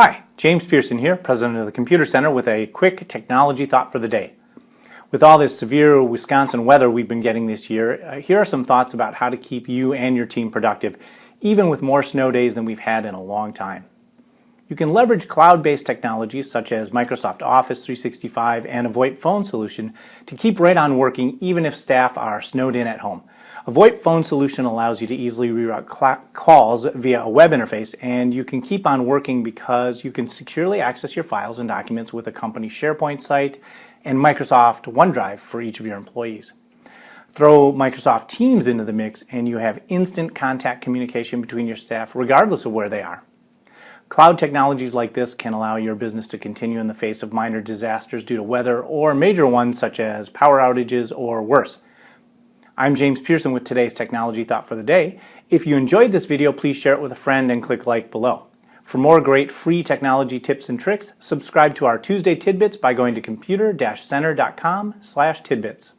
Hi, James Pearson here, President of the Computer Center, with a quick technology thought for the day. With all this severe Wisconsin weather we've been getting this year, here are some thoughts about how to keep you and your team productive, even with more snow days than we've had in a long time. You can leverage cloud-based technologies such as Microsoft Office 365 and a VoIP phone solution to keep right on working even if staff are snowed in at home. A VoIP phone solution allows you to easily reroute calls via a web interface, and you can keep on working because you can securely access your files and documents with a company's SharePoint site and Microsoft OneDrive for each of your employees. Throw Microsoft Teams into the mix and you have instant contact communication between your staff regardless of where they are. Cloud technologies like this can allow your business to continue in the face of minor disasters due to weather or major ones such as power outages or worse. I'm James Pearson with today's Technology Thought for the Day. If you enjoyed this video, please share it with a friend and click like below. For more great free technology tips and tricks, subscribe to our Tuesday Tidbits by going to computer-center.com/tidbits.